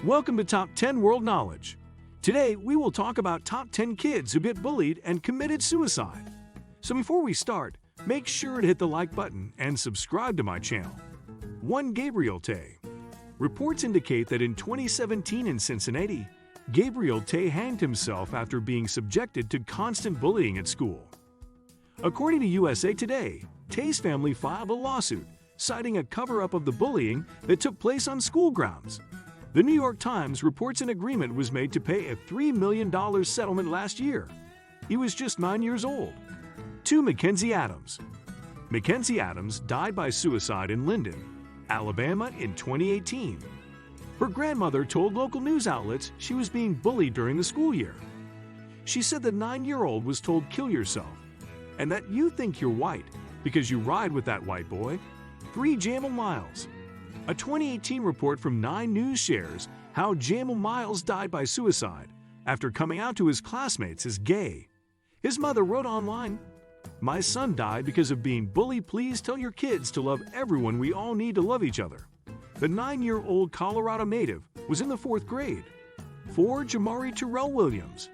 Welcome to Top 10 World Knowledge. Today, we will talk about top 10 kids who get bullied and committed suicide. So before we start, make sure to hit the like button and subscribe to my channel. 1. Gabriel Tay. Reports indicate that in 2017 in Cincinnati, Gabriel Tay hanged himself after being subjected to constant bullying at school. According to USA Today, Tay's family filed a lawsuit citing a cover-up of the bullying that took place on school grounds. The New York Times reports an agreement was made to pay a $3 million settlement last year. He was just 9 years old. 2. Mackenzie Adams. Mackenzie Adams died by suicide in Linden, Alabama in 2018. Her grandmother told local news outlets she was being bullied during the school year. She said the 9-year-old was told kill yourself, and that you think you're white because you ride with that white boy. 3. Jamal Miles. A 2018 report from 9 News shares how Jamal Miles died by suicide after coming out to his classmates as gay. His mother wrote online, "My son died because of being bullied. Please tell your kids to love everyone. We all need to love each other." The 9-year-old Colorado native was in the 4th grade. 4. Jamari Terrell Williams.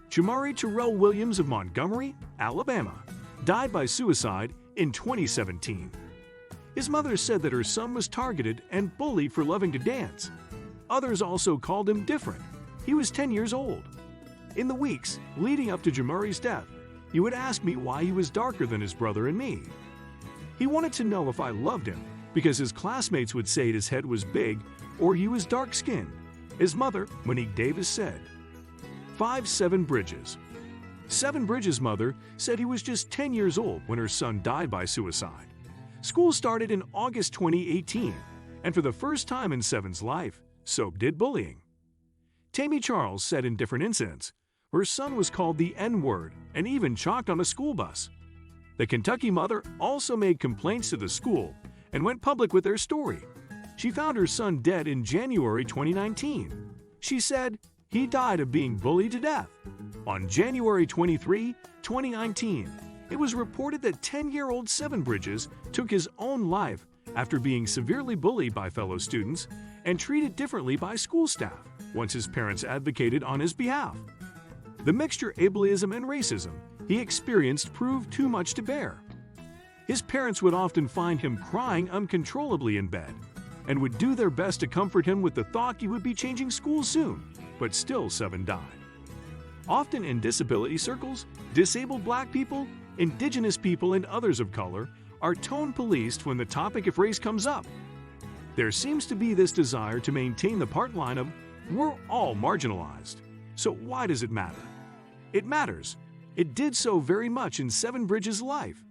Jamari Terrell Williams of Montgomery, Alabama, died by suicide in 2017. His mother said that her son was targeted and bullied for loving to dance. Others also called him different. He was 10 years old. In the weeks leading up to Jamari's death, he would ask me why he was darker than his brother and me. He wanted to know if I loved him because his classmates would say his head was big or he was dark-skinned, his mother, Monique Davis, said. 5. Seven Bridges. Seven Bridges' mother said he was just 10 years old when her son died by suicide. School started in August 2018, and for the first time in Seven's life, so did bullying. Tammy Charles said in different incidents, her son was called the N-word and even chalked on a school bus. The Kentucky mother also made complaints to the school and went public with their story. She found her son dead in January 2019. She said he died of being bullied to death. On January 23, 2019, it was reported that 10-year-old Seven Bridges took his own life after being severely bullied by fellow students and treated differently by school staff once his parents advocated on his behalf. The mixture ableism and racism he experienced proved too much to bear. His parents would often find him crying uncontrollably in bed and would do their best to comfort him with the thought he would be changing schools soon, but still Seven died. Often in disability circles, disabled Black people, Indigenous people, and others of color are tone policed when the topic of race comes up. There seems to be this desire to maintain the part line of, we're all marginalized. So why does it matter? It matters. It did so very much in Seven Bridges' life.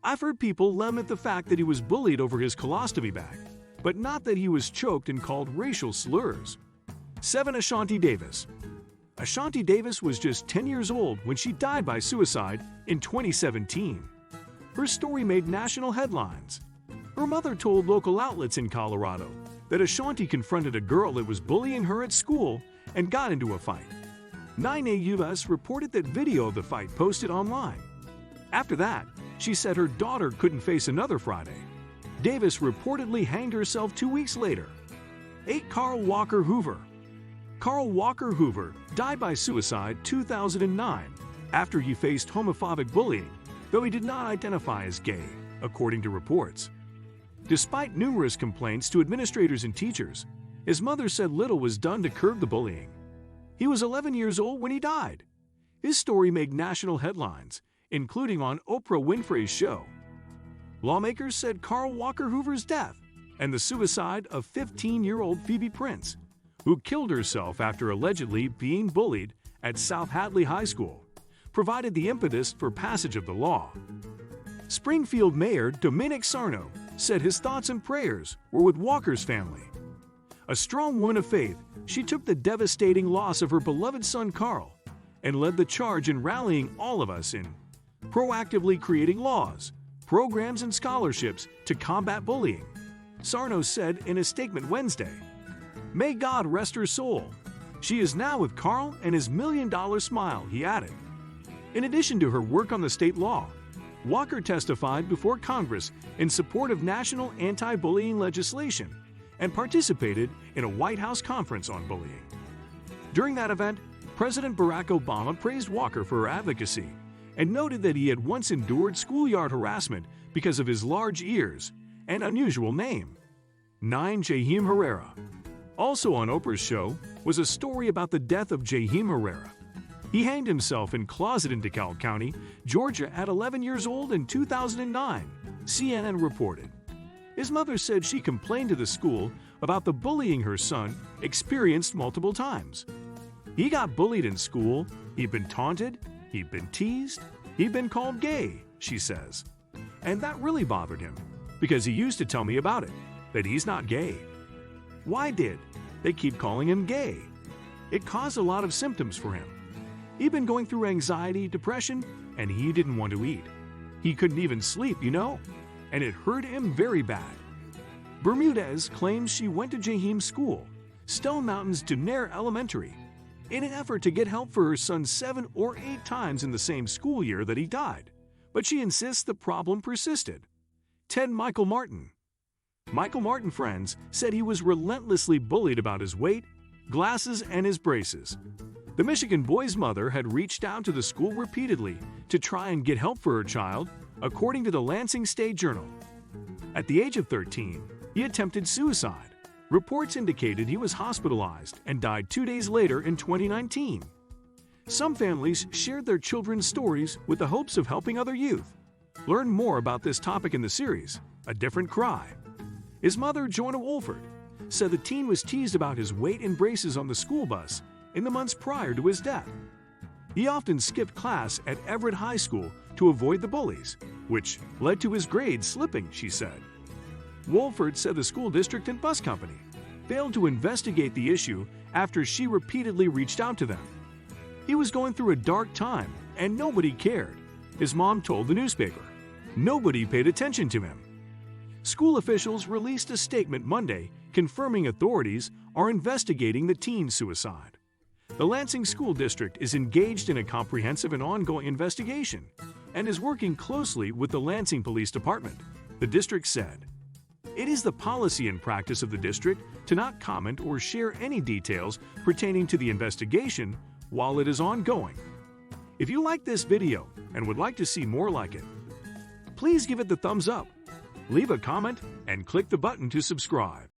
I've heard people lament the fact that he was bullied over his colostomy bag, but not that he was choked and called racial slurs. 7. Ashanti Davis. Ashanti Davis was just 10 years old when she died by suicide in 2017. Her story made national headlines. Her mother told local outlets in Colorado that Ashanti confronted a girl that was bullying her at school and got into a fight. 9AUS reported that video of the fight posted online. After that, she said her daughter couldn't face another Friday. Davis reportedly hanged herself 2 weeks later. 8. Carl Walker Hoover. Carl Walker Hoover died by suicide 2009 after he faced homophobic bullying, though he did not identify as gay, according to reports. Despite numerous complaints to administrators and teachers, his mother said little was done to curb the bullying. He was 11 years old when he died. His story made national headlines, including on Oprah Winfrey's show. Lawmakers said Carl Walker Hoover's death and the suicide of 15-year-old Phoebe Prince, who killed herself after allegedly being bullied at South Hadley High School, provided the impetus for passage of the law. Springfield Mayor Dominic Sarno said his thoughts and prayers were with Walker's family. A strong woman of faith, she took the devastating loss of her beloved son Carl and led the charge in rallying all of us in proactively creating laws, programs, and scholarships to combat bullying, Sarno said in a statement Wednesday. May God rest her soul. She is now with Carl and his $1 million smile, he added. In addition to her work on the state law, Walker testified before Congress in support of national anti-bullying legislation and participated in a White House conference on bullying. During that event, President Barack Obama praised Walker for her advocacy and noted that he had once endured schoolyard harassment because of his large ears and unusual name, 9 Jaheim Herrera. Also on Oprah's show was a story about the death of Jaheim Herrera. He hanged himself in closet in DeKalb County, Georgia at 11 years old in 2009, CNN reported. His mother said she complained to the school about the bullying her son experienced multiple times. He got bullied in school, he'd been taunted, he'd been teased, he'd been called gay, she says. And that really bothered him, because he used to tell me about it, that he's not gay. Why did they keep calling him gay? It caused a lot of symptoms for him. He'd been going through anxiety, depression, and he didn't want to eat. He couldn't even sleep, and it hurt him very bad. Bermudez claims she went to Jaheim's school, Stone Mountain's Dunair Elementary, in an effort to get help for her son 7 or 8 times in the same school year that he died. But she insists the problem persisted. Ted Michael Martin. Michael Martin friends said he was relentlessly bullied about his weight, glasses, and his braces. The Michigan boy's mother had reached out to the school repeatedly to try and get help for her child, according to the Lansing State Journal. At the age of 13, he attempted suicide. Reports indicated he was hospitalized and died 2 days later in 2019. Some families shared their children's stories with the hopes of helping other youth. Learn more about this topic in the series, A Different Cry. His mother, Joanna Wolford, said the teen was teased about his weight and braces on the school bus in the months prior to his death. He often skipped class at Everett High School to avoid the bullies, which led to his grades slipping, she said. Wolford said the school district and bus company failed to investigate the issue after she repeatedly reached out to them. He was going through a dark time and nobody cared, his mom told the newspaper. Nobody paid attention to him. School officials released a statement Monday confirming authorities are investigating the teen's suicide. The Lansing School District is engaged in a comprehensive and ongoing investigation and is working closely with the Lansing Police Department, the district said. It is the policy and practice of the district to not comment or share any details pertaining to the investigation while it is ongoing. If you like this video and would like to see more like it, please give it the thumbs up, leave a comment, and click the button to subscribe.